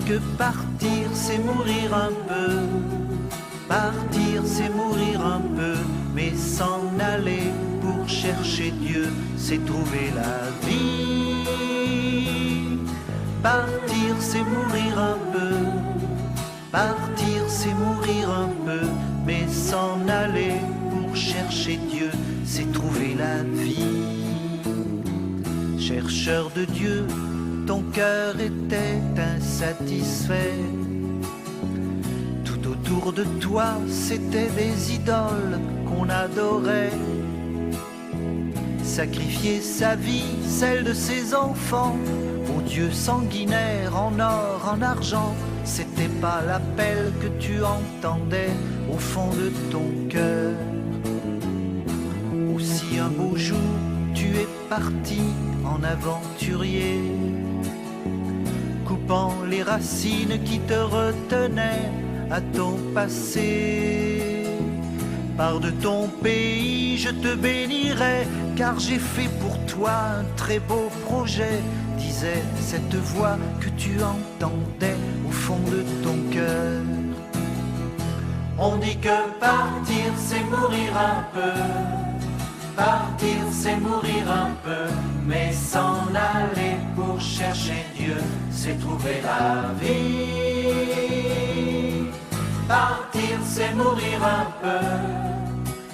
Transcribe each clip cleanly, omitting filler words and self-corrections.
que partir c'est mourir un peu. Partir c'est mourir un peu, mais s'en aller pour chercher Dieu, c'est trouver la vie. Partir c'est mourir un peu. Partir c'est mourir un peu, mais s'en aller pour chercher Dieu, c'est trouver la vie. Chercheur de Dieu, ton cœur était insatisfait. Tout autour de toi, c'était des idoles qu'on adorait. Sacrifier sa vie, celle de ses enfants, aux dieux sanguinaires en or, en argent, c'était pas l'appel que tu entendais au fond de ton cœur. Aussi un beau jour, tu es parti en aventurier, coupant les racines qui te retenaient à ton passé. Pars de ton pays, je te bénirai, car j'ai fait pour toi un très beau projet, disait cette voix que tu entendais au fond de ton cœur. On dit que partir c'est mourir un peu. Partir c'est mourir un peu, mais s'en aller pour chercher Dieu, c'est trouver la vie. Partir c'est mourir un peu.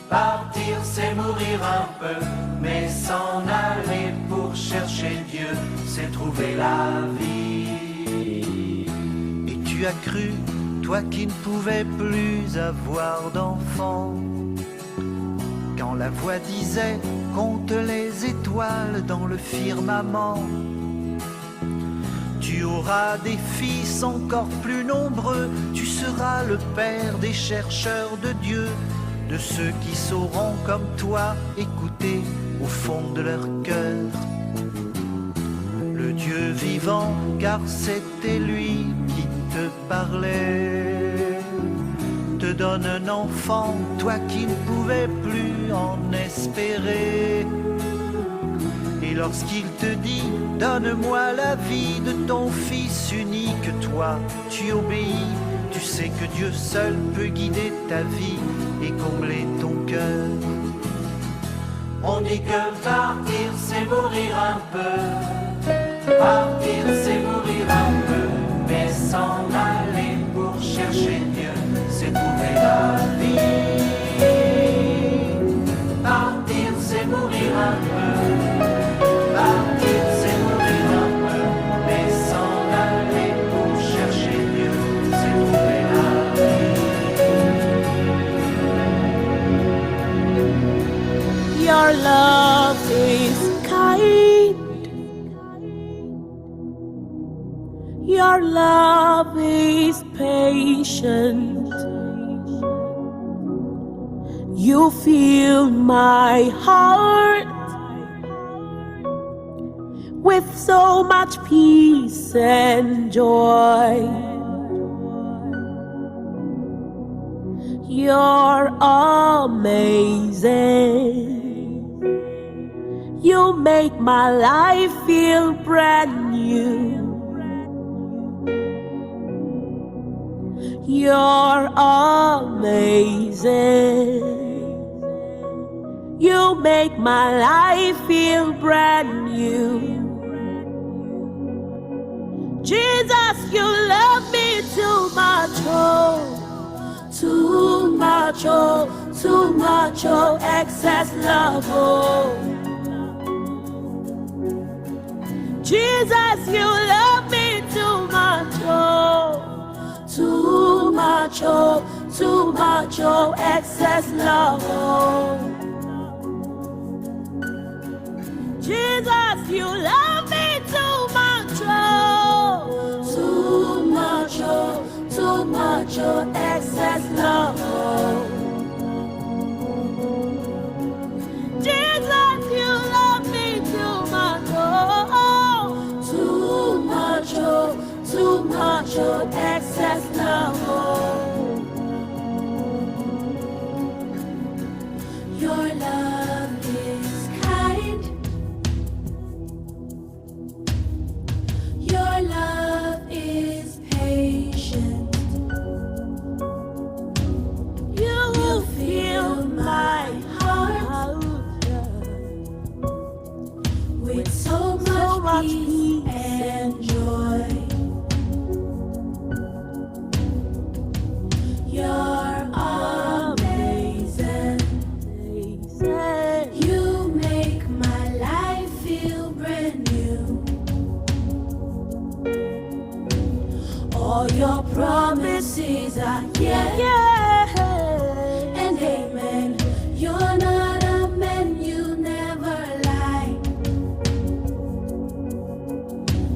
Partir c'est mourir un peu, mais s'en aller pour chercher Dieu, c'est trouver la vie. Et tu as cru, toi qui ne pouvais plus avoir d'enfant, quand la voix disait compte les étoiles dans le firmament. Tu auras des fils encore plus nombreux, tu seras le père des chercheurs de Dieu, de ceux qui sauront comme toi écouter au fond de leur cœur le Dieu vivant, car c'était lui qui te parlait. Te donne un enfant, toi qui ne pouvais plus en espérer. Et lorsqu'il te dit donne-moi la vie de ton fils unique, toi tu obéis. Tu sais que Dieu seul peut guider ta vie et combler ton cœur. On dit que partir c'est mourir un peu. Partir c'est mourir un peu, mais s'en aller pour chercher Dieu, c'est trouver la vie. Partir c'est mourir un peu. Partir c'est mourir un peu, mais s'en aller pour chercher Dieu, c'est trouver la vie. Your love is kind. Your love is patient. You fill my heart with so much peace and joy. You're amazing. You make my life feel brand new. You're amazing. You make my life feel brand new. Jesus, you love me too much, oh, too much, oh, too much, oh, excess love, oh. Jesus, you love me too much, oh, too much, oh, too much, oh, excess love, oh. Jesus, you love me too much, oh, too much, oh, too much, oh, excess love, oh. Jesus, you love me too much, oh, too much, oh, too much, oh, excess love, oh. Your love is kind. Your love is patient. this is a yeah and amen. You're not a man, you never lie.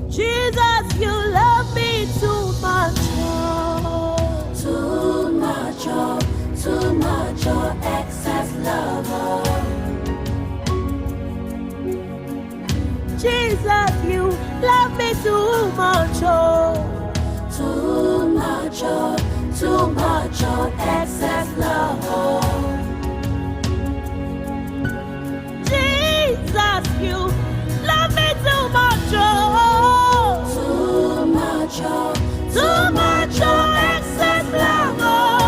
Jesus, you love me too much, oh. Too much, oh. Too much, oh. Excess love, oh. Jesus, you love me too much, oh. Too much, oh. Too much, oh. Excess love, oh. Jesus, you love me too much, oh. Too much, oh. Too much, oh. Excess love, oh.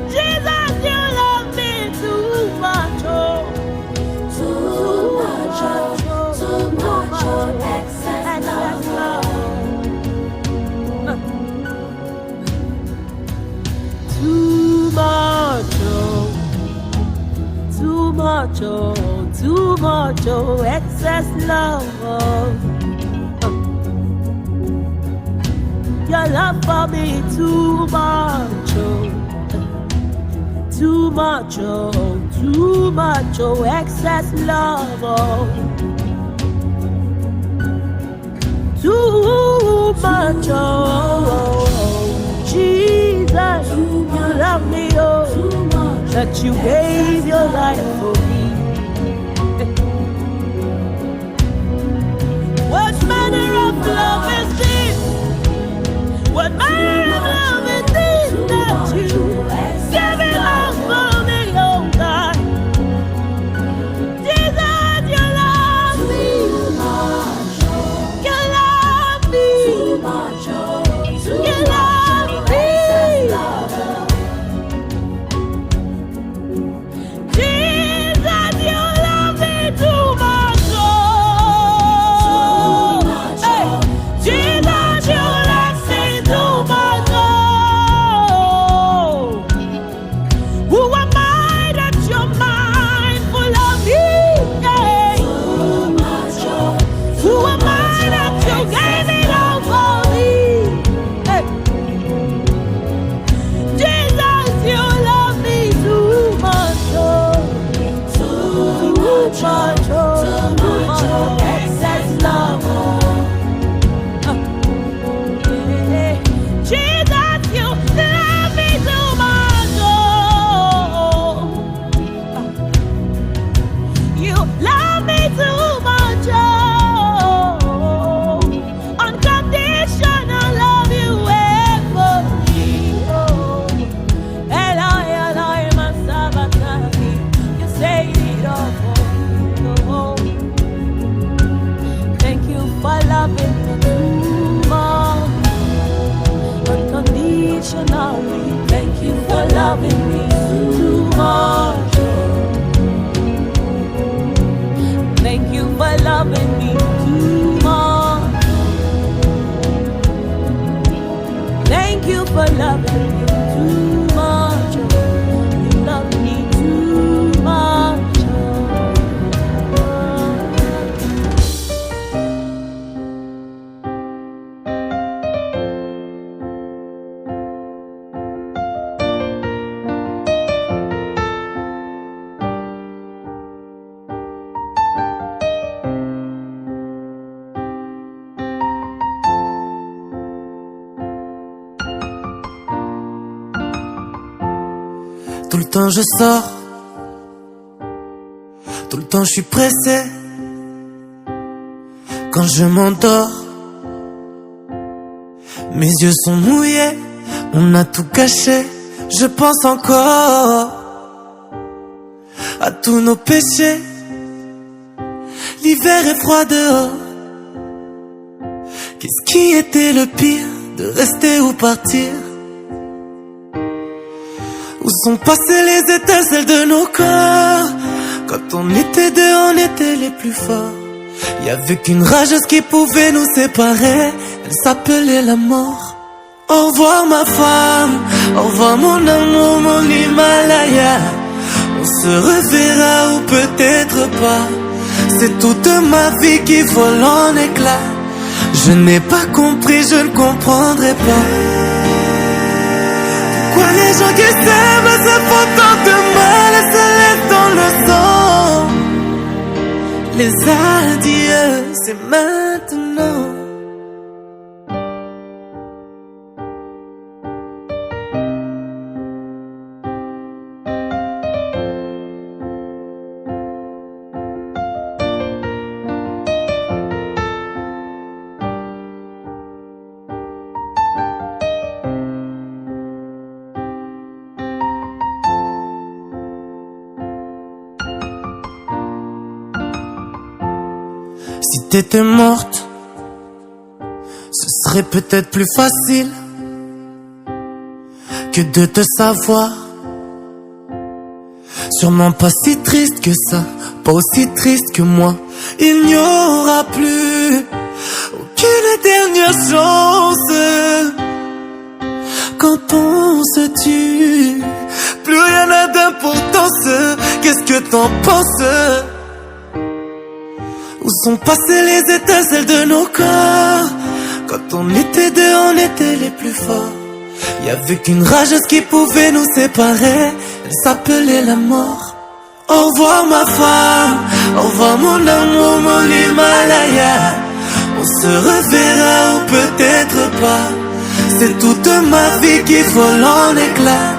Jesus, you love me too much, oh. Too much, oh. Too much, oh. Excess love, Too much, oh. Too much, oh, too much, oh, excess love, oh. Your love for me too much, oh. Too much, oh, excess love, oh. Too much, oh, Jesus, you love me, oh. That you gave your life for me. What manner of love is this? What manner of love is this that you give it all for me, oh God? Jesus, you love me. You love me. You love me. Thank you for loving me too much. Thank you for loving me too much. Thank you for loving me too much. You love me too much. Tout le temps je sors, tout le temps je suis pressé. Quand je m'endors, mes yeux sont mouillés, on a tout caché. Je pense encore à tous nos péchés. L'hiver est froid dehors. Qu'est-ce qui était le pire, de rester ou partir? Où sont passées les étincelles de nos corps? Quand on était deux, on était les plus forts. Y'avait qu'une rageuse qui pouvait nous séparer. Elle s'appelait la mort. Au revoir ma femme, au revoir mon amour, mon Himalaya. On se reverra ou peut-être pas. C'est toute ma vie qui vole en éclats. Je n'ai pas compris, je ne comprendrai pas. Pourquoi les gens qui s'aiment se font tant de mal et se laissent dans le sang? Les adieux, c'est maintenant. Si t'étais morte, ce serait peut-être plus facile que de te savoir. Sûrement pas si triste que ça, pas aussi triste que moi. Il n'y aura plus aucune dernière chance quand on se tue. Plus rien n'a d'importance. Qu'est-ce que t'en penses? Où sont passées les étincelles de nos corps? Quand on était deux, on était les plus forts. Y'avait qu'une rageuse qui pouvait nous séparer. Elle s'appelait la mort. Au revoir ma femme, au revoir mon amour, mon Himalaya. On se reverra ou peut-être pas. C'est toute ma vie qui vole en éclats.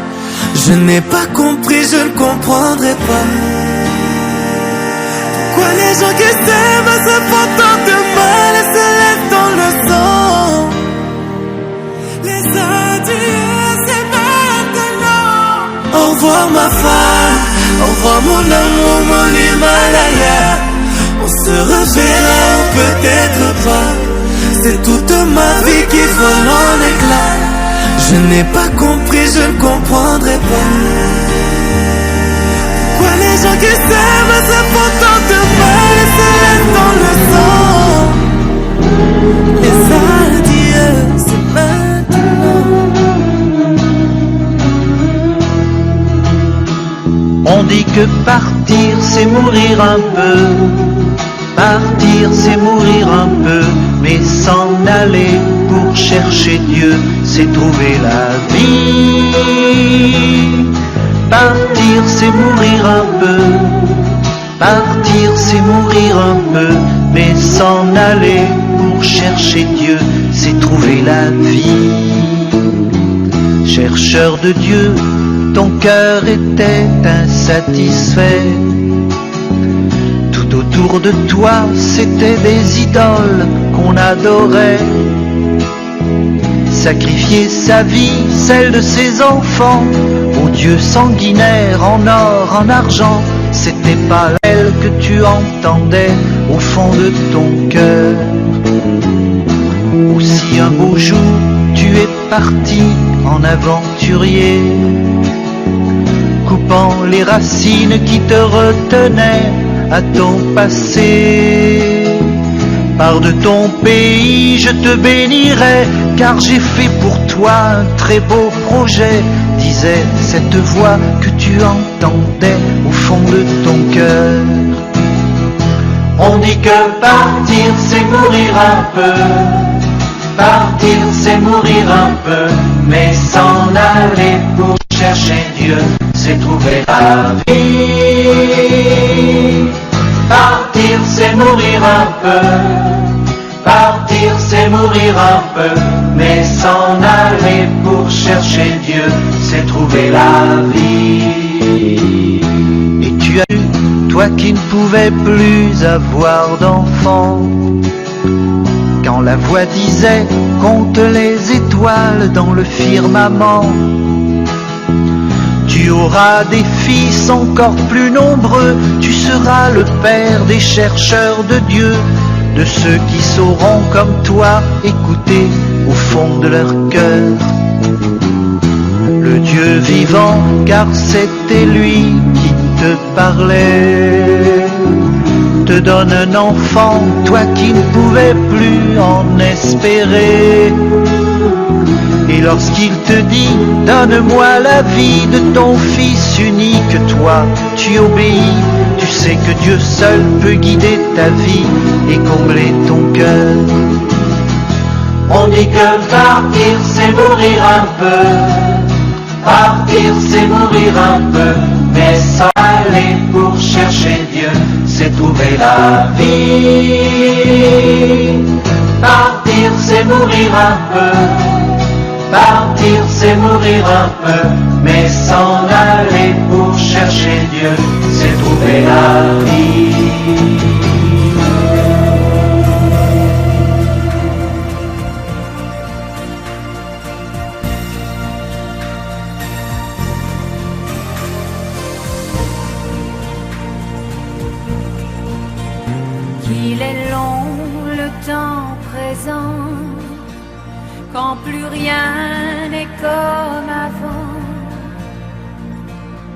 Je n'ai pas compris, je ne comprendrai pas. Pourquoi les gens qui s'aiment se font tant de mal et se laissent dans le sang? Les adieux, c'est maintenant. Au revoir ma femme, au revoir mon amour, mon Himalaya. On se reverra ou peut-être pas. C'est toute ma vie qui vole en éclats. Je n'ai pas compris, je ne comprendrai pas. Pourquoi les gens qui s'aiment se font tant de mal et se laissent dans le sang? Les adieux, c'est maintenant. On dit que partir c'est mourir un peu. Partir c'est mourir un peu. Mais s'en aller pour chercher Dieu, c'est trouver la vie. Partir c'est mourir un peu. Partir c'est mourir un peu. Mais s'en aller pour chercher Dieu, c'est trouver la vie. Chercheur de Dieu, ton cœur était insatisfait. Tout autour de toi, c'était des idoles qu'on adorait. Sacrifier sa vie, celle de ses enfants, au Dieu sanguinaire en or, en argent. C'était pas elle que tu entendais au fond de ton cœur. Aussi un beau jour, tu es parti en aventurier, coupant les racines qui te retenaient à ton passé. Pars de ton pays, je te bénirai, car j'ai fait pour toi un très beau projet, disait cette voix que tu entendais au fond de ton cœur. On dit que partir c'est mourir un peu. Partir c'est mourir un peu. Mais s'en aller pour chercher Dieu, c'est trouver la vie. Partir c'est mourir un peu. Partir c'est mourir un peu. Mais s'en aller pour chercher Dieu, c'est trouver la vie. Et tu as eu, toi qui ne pouvais plus avoir d'enfant, quand la voix disait compte les étoiles dans le firmament. Tu auras des fils encore plus nombreux, tu seras le père des chercheurs de Dieu, de ceux qui sauront comme toi écouter au fond de leur cœur le Dieu vivant, car c'était lui qui te parlait. Te donne un enfant, toi qui ne pouvais plus en espérer. Et lorsqu'il te dit, donne-moi la vie de ton fils unique, toi, tu obéis. Tu sais que Dieu seul peut guider ta vie et combler ton cœur. On dit que partir c'est mourir un peu, partir c'est mourir un peu, mais s'en aller pour chercher Dieu, c'est trouver la vie. Partir c'est mourir un peu, partir c'est mourir un peu, mais s'en aller pour chercher Dieu, c'est trouver la vie. Qu'il est long le temps présent, quand plus rien n'est comme avant.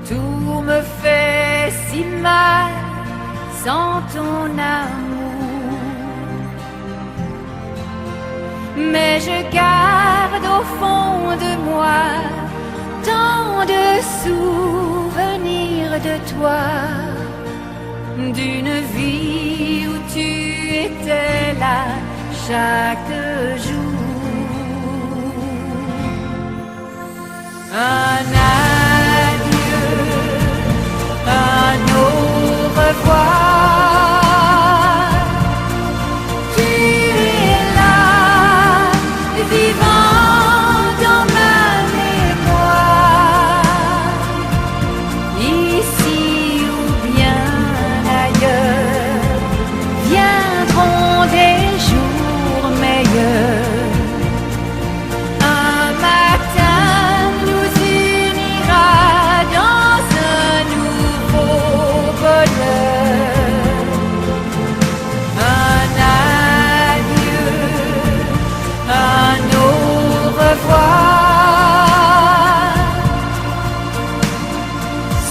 Tout me fait si mal sans ton amour, mais je garde au fond de moi tant de souvenirs de toi, d'une vie où tu étais là chaque jour. Un adieu, un au revoir. Tu es là, vivant dans ma mémoire, ici ou bien ailleurs. Viendront des jours meilleurs. Un matin nous unira dans un nouveau bonheur. Un adieu, un au revoir.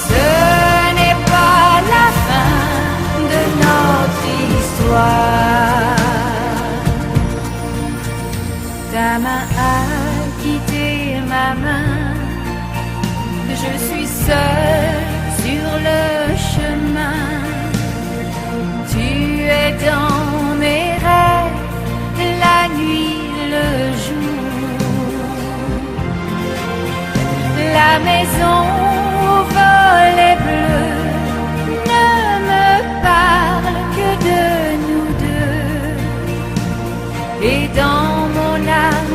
Ce n'est pas la fin de notre histoire. Ta main a quitté ma main, je suis seule sur le chemin. Tu es dans mes rêves, la nuit, le jour. La maison au volet bleu ne me parle que de nous deux. Et dans mon âme,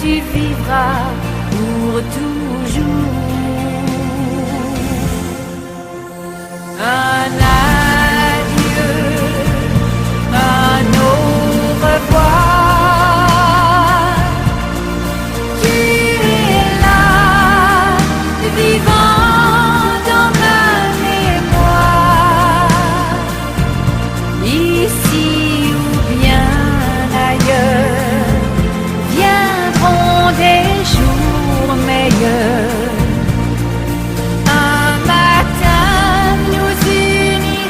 tu vivras pour toujours. Un adieu, un au revoir. Tu es là, vivant dans ma mémoire, ici ou bien ailleurs. Viendront des jours meilleurs. Un matin nous unira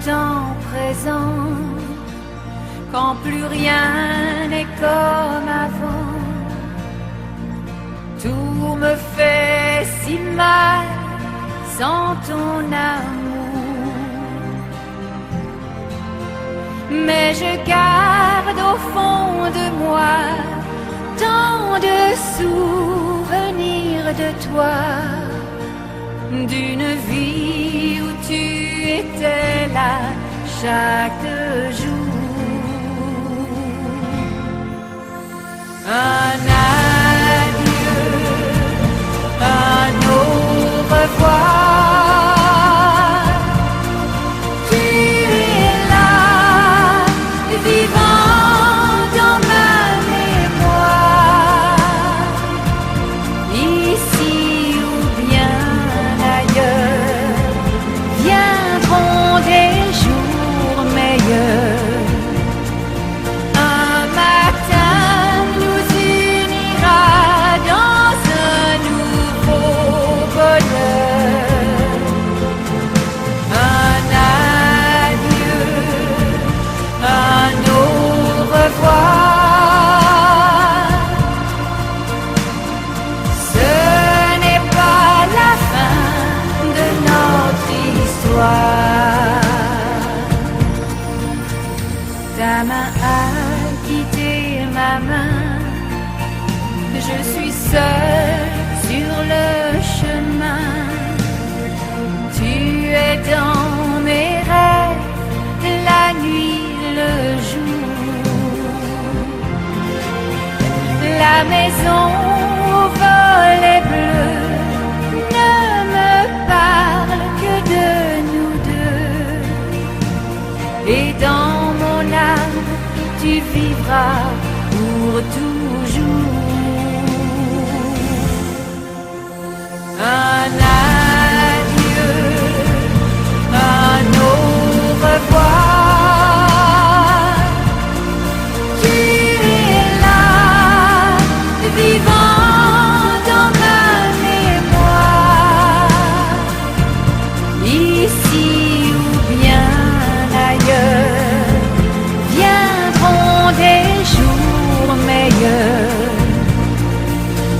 temps présent, quand plus rien n'est comme avant. Tout me fait si mal sans ton amour, mais je garde au fond de moi tant de souvenirs de toi, d'une vie où tu étais là chaque jour. Un adieu, un au revoir, tu es là, vivant dans ma mémoire, ici ou bien ailleurs, viendront des jours meilleurs. Un matin nous unira dans un nouveau bonheur. Un adieu, un au revoir. Ce n'est pas la fin de notre histoire. Ta main a quitté ma main, je suis seule sur le chemin. Tu es dans mes rêves, la nuit, le jour. La maison au volet bleu ne me parle que de nous deux. Et dans mon âme, tu vivras pour toujours. Un adieu, un au revoir. Tu es là, vivant dans ma mémoire, ici ou bien ailleurs, viendront des jours meilleurs.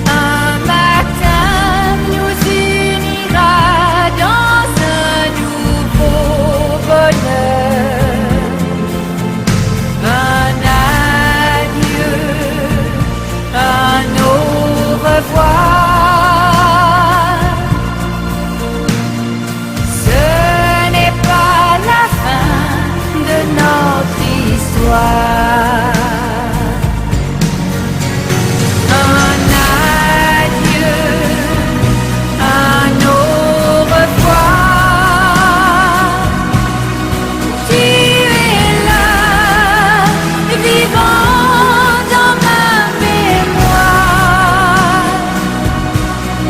Un matin nous unira dans un nouveau bonheur. Un adieu, un au revoir. Ce n'est pas la fin de notre histoire. Un adieu, un au revoir. Tu es là, vivant dans ma mémoire,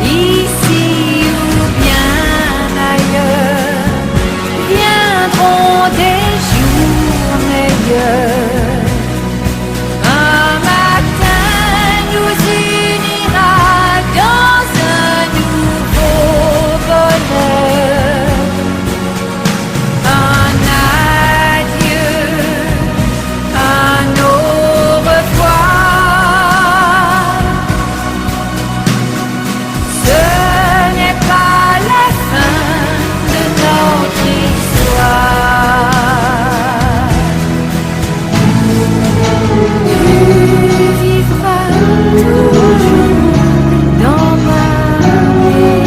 ici ou bien ailleurs, viendront des jours meilleurs. Un matin nous unira dans un nouveau bonheur. Un adieu, un au revoir. Ce n'est pas la fin de notre histoire. Tu vivras toujours dans ma mémoire.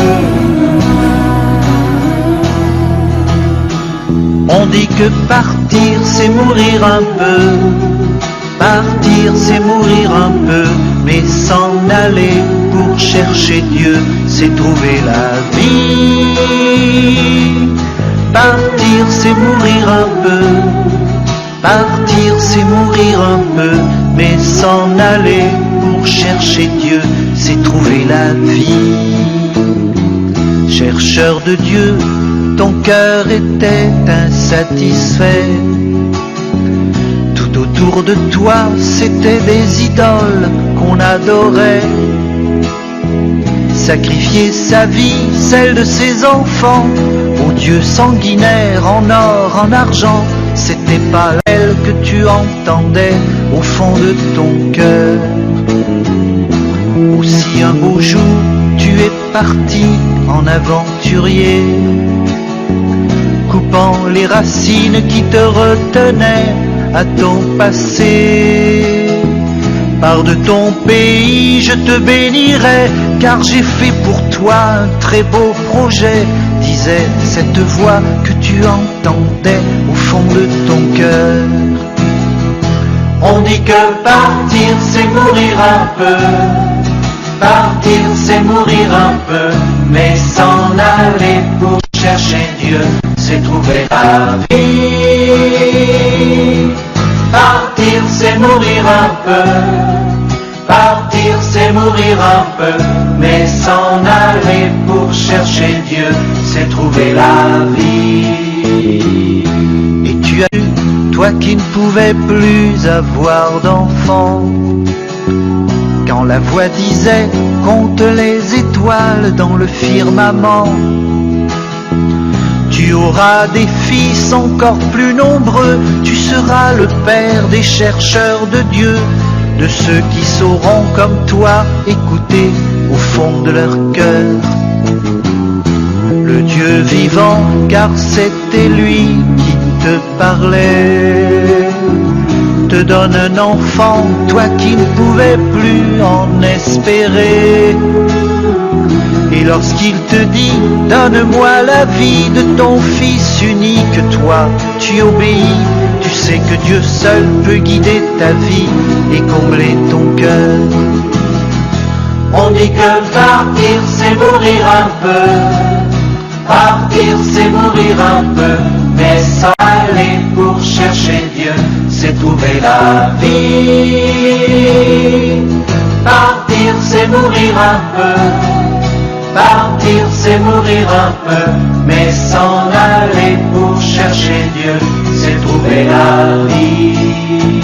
On dit que partir c'est mourir un peu, partir c'est mourir un peu, mais s'en aller pour chercher Dieu, c'est trouver la vie. Partir c'est mourir un peu, partir c'est mourir un peu, mais s'en aller pour chercher Dieu, c'est trouver la vie. Chercheur de Dieu, ton cœur était insatisfait. Tout autour de toi, c'était des idoles qu'on adorait. Sacrifier sa vie, celle de ses enfants, aux dieux sanguinaires en or, en argent. C'était pas elle que tu entendais au fond de ton cœur. Aussi un beau jour, tu es parti en aventurier, coupant les racines qui te retenaient à ton passé. Pars de ton pays, je te bénirai, car j'ai fait pour toi un très beau projet, disait cette voix que tu entendais au fond de ton cœur. On dit que partir c'est mourir un peu, partir c'est mourir un peu, mais s'en aller pour chercher Dieu, c'est trouver la vie. Partir c'est mourir un peu, partir c'est mourir un peu, mais s'en aller pour chercher Dieu, c'est trouver la vie. Et tu as eu, toi qui ne pouvais plus avoir d'enfant, quand la voix disait compte les étoiles dans le firmament. Tu auras des fils encore plus nombreux, tu seras le père des chercheurs de Dieu, de ceux qui sauront comme toi écouter au fond de leur cœur le Dieu vivant, car c'était lui qui te parlait. Te donne un enfant, toi qui ne pouvais plus en espérer. Et lorsqu'il te dit, donne-moi la vie de ton fils unique, toi, tu obéis, tu sais que Dieu seul peut guider ta vie et combler ton cœur. On dit que partir c'est mourir un peu, partir c'est mourir un peu, mais s'en aller pour chercher Dieu, c'est trouver la vie. Partir c'est mourir un peu, partir c'est mourir un peu, mais s'en aller pour chercher Dieu, c'est trouver la vie.